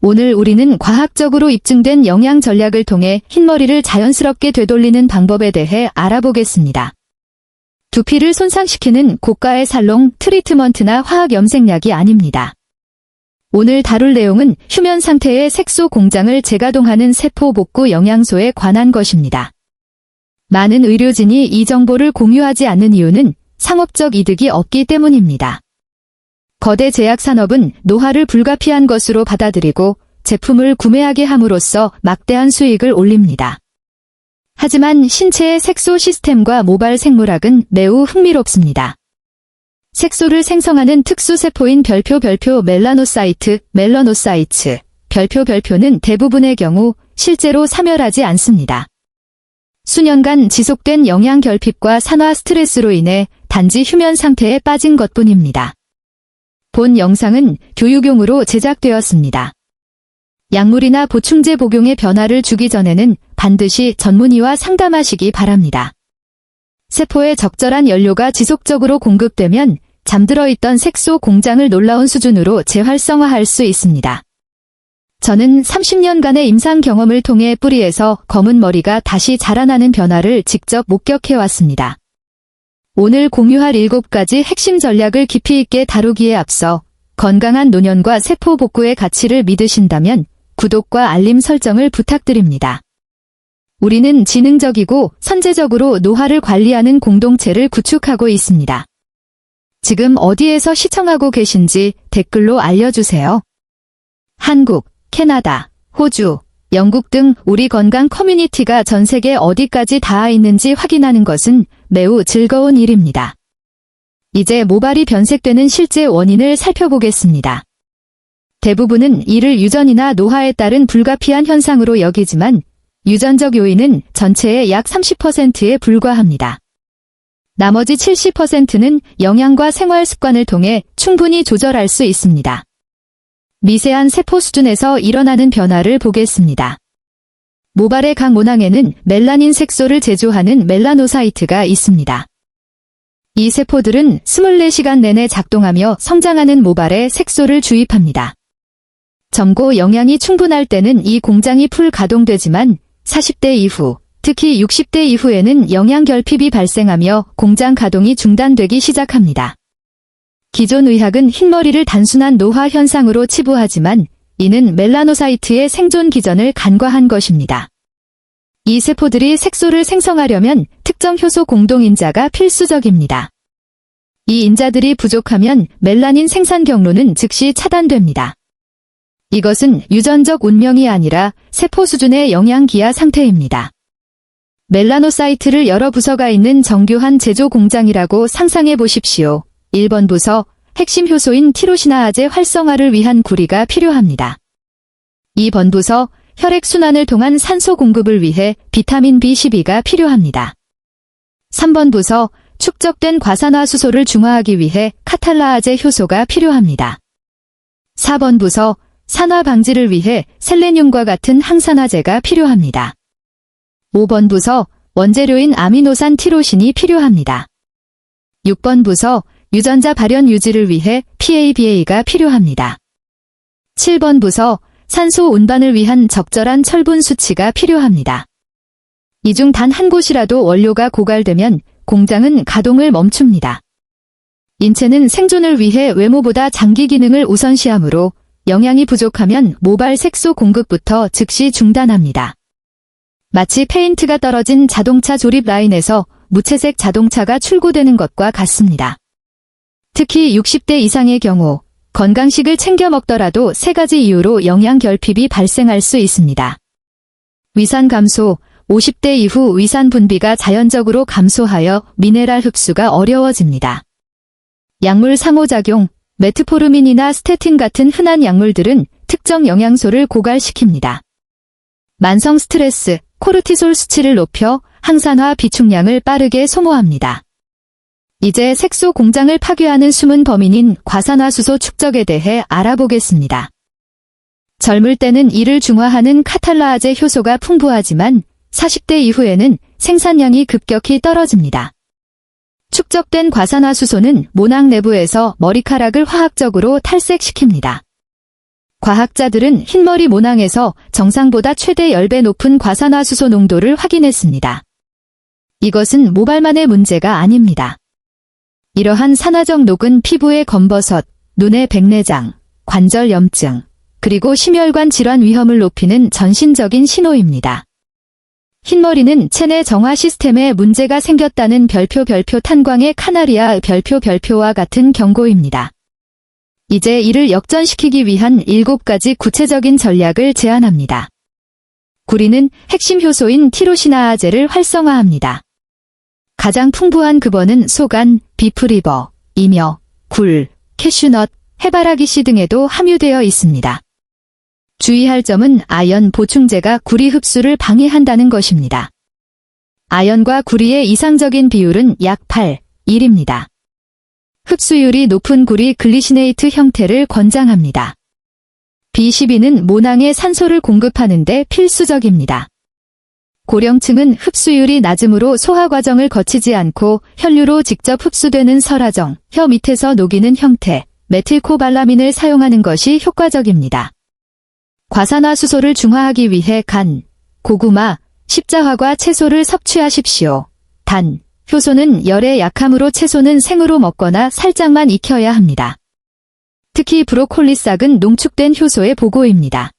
오늘 우리는 과학적으로 입증된 영양 전략을 통해 흰머리를 자연스럽게 되돌리는 방법에 대해 알아보겠습니다. 두피를 손상시키는 고가의 살롱 트리트먼트나 화학 염색약이 아닙니다. 오늘 다룰 내용은 휴면 상태의 색소 공장을 재가동하는 세포 복구 영양소에 관한 것입니다. 많은 의료진이 이 정보를 공유하지 않는 이유는 상업적 이득이 없기 때문입니다. 거대 제약 산업은 노화를 불가피한 것으로 받아들이고 제품을 구매하게 함으로써 막대한 수익을 올립니다. 하지만 신체의 색소 시스템과 모발 생물학은 매우 흥미롭습니다. 색소를 생성하는 특수세포인 별표 멜라노사이트, 멜라노사이츠, 별표는 대부분의 경우 실제로 사멸하지 않습니다. 수년간 지속된 영양 결핍과 산화 스트레스로 인해 단지 휴면 상태에 빠진 것뿐입니다. 본 영상은 교육용으로 제작되었습니다. 약물이나 보충제 복용에 변화를 주기 전에는 반드시 전문의와 상담하시기 바랍니다. 세포에 적절한 연료가 지속적으로 공급되면 잠들어 있던 색소 공장을 놀라운 수준으로 재활성화할 수 있습니다. 저는 30년간의 임상 경험을 통해 뿌리에서 검은 머리가 다시 자라나는 변화를 직접 목격해왔습니다. 오늘 공유할 7가지 핵심 전략을 깊이 있게 다루기에 앞서 건강한 노년과 세포 복구의 가치를 믿으신다면 구독과 알림 설정을 부탁드립니다. 우리는 지능적이고 선제적으로 노화를 관리하는 공동체를 구축하고 있습니다. 지금 어디에서 시청하고 계신지 댓글로 알려주세요. 한국, 캐나다, 호주, 영국 등 우리 건강 커뮤니티가 전 세계 어디까지 닿아 있는지 확인하는 것은 매우 즐거운 일입니다. 이제 모발이 변색되는 실제 원인을 살펴보겠습니다. 대부분은 이를 유전이나 노화에 따른 불가피한 현상으로 여기지만 유전적 요인은 전체의 약 30%에 불과합니다. 나머지 70%는 영양과 생활 습관을 통해 충분히 조절할 수 있습니다. 미세한 세포 수준에서 일어나는 변화를 보겠습니다. 모발의 각 모낭에는 멜라닌 색소를 제조하는 멜라노사이트가 있습니다. 이 세포들은 24시간 내내 작동하며 성장하는 모발에 색소를 주입합니다. 점고 영양이 충분할 때는 이 공장이 풀 가동되지만 40대 이후, 특히 60대 이후에는 영양 결핍이 발생하며 공장 가동이 중단되기 시작합니다. 기존 의학은 흰머리를 단순한 노화 현상으로 치부하지만 이는 멜라노사이트의 생존 기전을 간과한 것입니다. 이 세포들이 색소를 생성하려면 특정 효소 공동인자가 필수적입니다. 이 인자들이 부족하면 멜라닌 생산 경로는 즉시 차단됩니다. 이것은 유전적 운명이 아니라 세포 수준의 영양 기하 상태입니다. 멜라노사이트를 여러 부서가 있는 정교한 제조 공장이라고 상상해 보십시오. 1번 부서, 핵심 효소인 티로시나아제 활성화를 위한 구리가 필요합니다. 2번 부서, 혈액순환을 통한 산소 공급을 위해 비타민 B12가 필요합니다. 3번 부서, 축적된 과산화수소를 중화하기 위해 카탈라아제 효소가 필요합니다. 4번 부서, 산화 방지를 위해 셀레늄과 같은 항산화제가 필요합니다. 5번 부서, 원재료인 아미노산 티로신이 필요합니다. 6번 부서, 유전자 발현 유지를 위해 PABA가 필요합니다. 7번 부서, 산소 운반을 위한 적절한 철분 수치가 필요합니다. 이 중 단 한 곳이라도 원료가 고갈되면 공장은 가동을 멈춥니다. 인체는 생존을 위해 외모보다 장기 기능을 우선시하므로 영양이 부족하면 모발 색소 공급부터 즉시 중단합니다. 마치 페인트가 떨어진 자동차 조립 라인에서 무채색 자동차가 출고되는 것과 같습니다. 특히 60대 이상의 경우 건강식을 챙겨 먹더라도 3가지 이유로 영양 결핍이 발생할 수 있습니다. 위산 감소, 50대 이후 위산 분비가 자연적으로 감소하여 미네랄 흡수가 어려워집니다. 약물 상호작용, 메트포르민이나 스테틴 같은 흔한 약물들은 특정 영양소를 고갈시킵니다. 만성 스트레스, 코르티솔 수치를 높여 항산화 비축량을 빠르게 소모합니다. 이제 색소 공장을 파괴하는 숨은 범인인 과산화수소 축적에 대해 알아보겠습니다. 젊을 때는 이를 중화하는 카탈라아제 효소가 풍부하지만 40대 이후에는 생산량이 급격히 떨어집니다. 축적된 과산화수소는 모낭 내부에서 머리카락을 화학적으로 탈색시킵니다. 과학자들은 흰머리 모낭에서 정상보다 최대 10배 높은 과산화수소 농도를 확인했습니다. 이것은 모발만의 문제가 아닙니다. 이러한 산화적 녹은 피부의 검버섯, 눈의 백내장, 관절 염증, 그리고 심혈관 질환 위험을 높이는 전신적인 신호입니다. 흰머리는 체내 정화 시스템에 문제가 생겼다는 별표 탄광의 카나리아 별표와 같은 경고입니다. 이제 이를 역전시키기 위한 7가지 구체적인 전략을 제안합니다. 구리는 핵심 효소인 티로시나아제를 활성화합니다. 가장 풍부한 급원은 소간, 비프리버, 이며, 굴, 캐슈넛, 해바라기 씨 등에도 함유되어 있습니다. 주의할 점은 아연 보충제가 구리 흡수를 방해한다는 것입니다. 아연과 구리의 이상적인 비율은 약 8:1입니다. 흡수율이 높은 구리 글리시네이트 형태를 권장합니다. B12는 모낭에 산소를 공급하는 데 필수적입니다. 고령층은 흡수율이 낮으므로 소화 과정을 거치지 않고 혈류로 직접 흡수되는 설화정, 혀 밑에서 녹이는 형태, 메틸코발라민을 사용하는 것이 효과적입니다. 과산화수소를 중화하기 위해 간, 고구마, 십자화과 채소를 섭취하십시오. 단, 효소는 열에 약하므로 채소는 생으로 먹거나 살짝만 익혀야 합니다. 특히 브로콜리 싹은 농축된 효소의 보고입니다.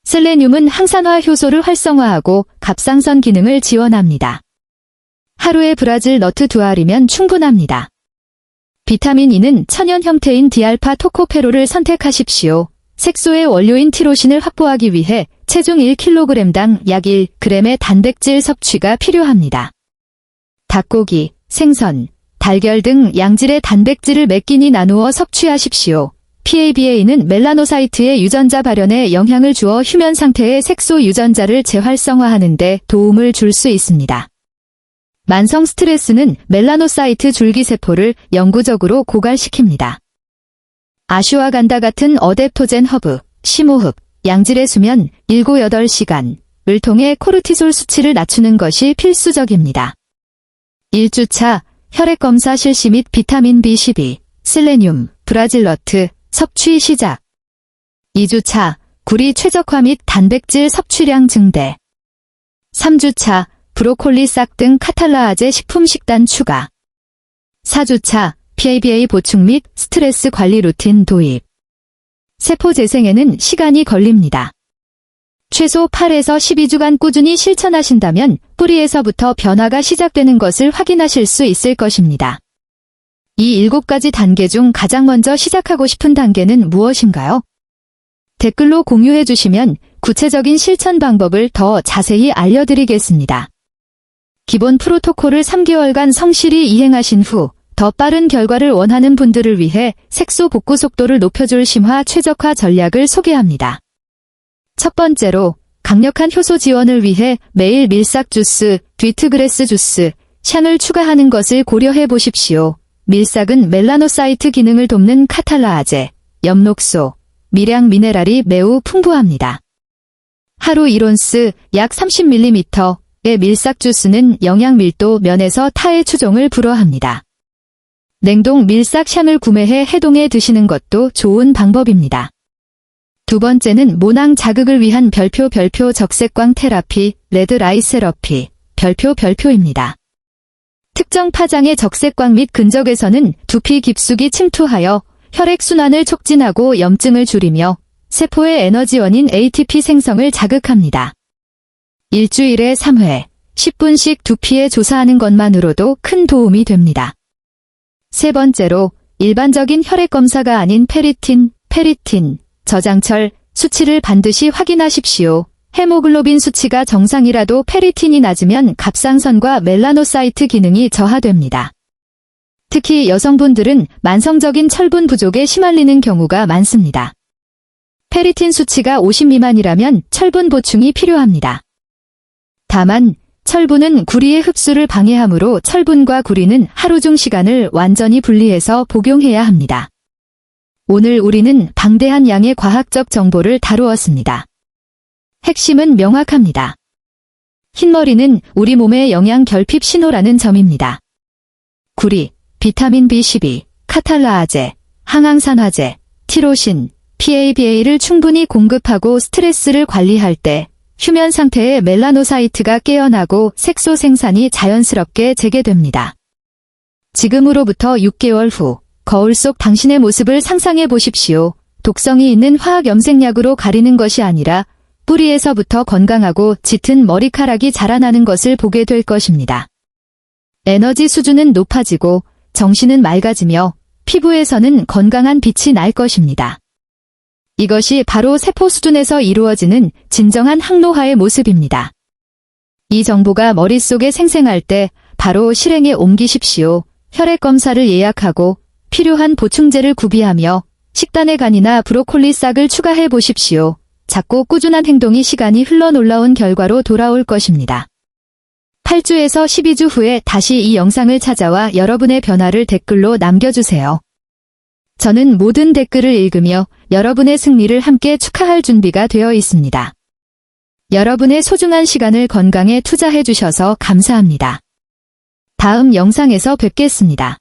셀레늄은 항산화 효소를 활성화하고 갑상선 기능을 지원합니다. 하루에 브라질 너트 2알이면 충분합니다. 비타민 E는 천연 형태인 디알파 토코페롤을 선택하십시오. 색소의 원료인 티로신을 확보하기 위해 체중 1kg당 약 1g의 단백질 섭취가 필요합니다. 닭고기, 생선, 달걀 등 양질의 단백질을 몇 끼니 나누어 섭취하십시오. PABA는 멜라노사이트의 유전자 발현에 영향을 주어 휴면 상태의 색소 유전자를 재활성화하는 데 도움을 줄 수 있습니다. 만성 스트레스는 멜라노사이트 줄기세포를 영구적으로 고갈시킵니다. 아슈와간다 같은 어댑토젠 허브, 심호흡, 양질의 수면 7-8시간을 통해 코르티솔 수치를 낮추는 것이 필수적입니다. 1주차 혈액검사 실시 및 비타민 B12, 셀레늄, 브라질너트 섭취 시작. 2주차 구리 최적화 및 단백질 섭취량 증대. 3주차 브로콜리 싹 등 카탈라아제 식품 식단 추가. 4주차 PABA 보충 및 스트레스 관리 루틴 도입. 세포 재생에는 시간이 걸립니다. 최소 8에서 12주간 꾸준히 실천하신다면 뿌리에서부터 변화가 시작되는 것을 확인하실 수 있을 것입니다. 이 7가지 단계 중 가장 먼저 시작하고 싶은 단계는 무엇인가요? 댓글로 공유해 주시면 구체적인 실천 방법을 더 자세히 알려드리겠습니다. 기본 프로토콜을 3개월간 성실히 이행하신 후 더 빠른 결과를 원하는 분들을 위해 색소 복구 속도를 높여줄 심화 최적화 전략을 소개합니다. 첫 번째로 강력한 효소 지원을 위해 매일 밀싹 주스, 뒤트그레스 주스, 샹을 추가하는 것을 고려해 보십시오. 밀싹은 멜라노사이트 기능을 돕는 카탈라아제, 엽록소, 미량 미네랄이 매우 풍부합니다. 하루 1온스 약 30ml의 밀싹 주스는 영양 밀도 면에서 타의 추종을 불허합니다. 냉동 밀싹 샹을 구매해 해동해 드시는 것도 좋은 방법입니다. 두 번째는 모낭 자극을 위한 별표 적색광 테라피, 레드 라이 세러피, 별표입니다. 특정 파장의 적색광 및 근적에서는 두피 깊숙이 침투하여 혈액순환을 촉진하고 염증을 줄이며 세포의 에너지원인 ATP 생성을 자극합니다. 일주일에 3회, 10분씩 두피에 조사하는 것만으로도 큰 도움이 됩니다. 세 번째로 일반적인 혈액검사가 아닌 페리틴, 저장철 수치를 반드시 확인하십시오. 헤모글로빈 수치가 정상이라도 페리틴이 낮으면 갑상선과 멜라노사이트 기능이 저하됩니다. 특히 여성분들은 만성적인 철분 부족에 시말리는 경우가 많습니다. 페리틴 수치가 50 미만이라면 철분 보충이 필요합니다. 다만 철분은 구리의 흡수를 방해하므로 철분과 구리는 하루 중 시간을 완전히 분리해서 복용해야 합니다. 오늘 우리는 방대한 양의 과학적 정보를 다루었습니다. 핵심은 명확합니다. 흰머리는 우리 몸의 영양 결핍 신호라는 점입니다. 구리, 비타민 B12, 카탈라아제, 항항산화제, 티로신, PABA를 충분히 공급하고 스트레스를 관리할 때 휴면 상태의 멜라노사이트가 깨어나고 색소 생산이 자연스럽게 재개됩니다. 지금으로부터 6개월 후 거울 속 당신의 모습을 상상해 보십시오. 독성이 있는 화학 염색약으로 가리는 것이 아니라 뿌리에서부터 건강하고 짙은 머리카락이 자라나는 것을 보게 될 것입니다. 에너지 수준은 높아지고 정신은 맑아지며 피부에서는 건강한 빛이 날 것입니다. 이것이 바로 세포 수준에서 이루어지는 진정한 항노화의 모습입니다. 이 정보가 머릿속에 생생할 때 바로 실행에 옮기십시오. 혈액 검사를 예약하고 필요한 보충제를 구비하며 식단에 간이나 브로콜리 싹을 추가해 보십시오. 작고 꾸준한 행동이 시간이 흘러 놀라운 결과로 돌아올 것입니다. 8주에서 12주 후에 다시 이 영상을 찾아와 여러분의 변화를 댓글로 남겨주세요. 저는 모든 댓글을 읽으며 여러분의 승리를 함께 축하할 준비가 되어 있습니다. 여러분의 소중한 시간을 건강에 투자해 주셔서 감사합니다. 다음 영상에서 뵙겠습니다.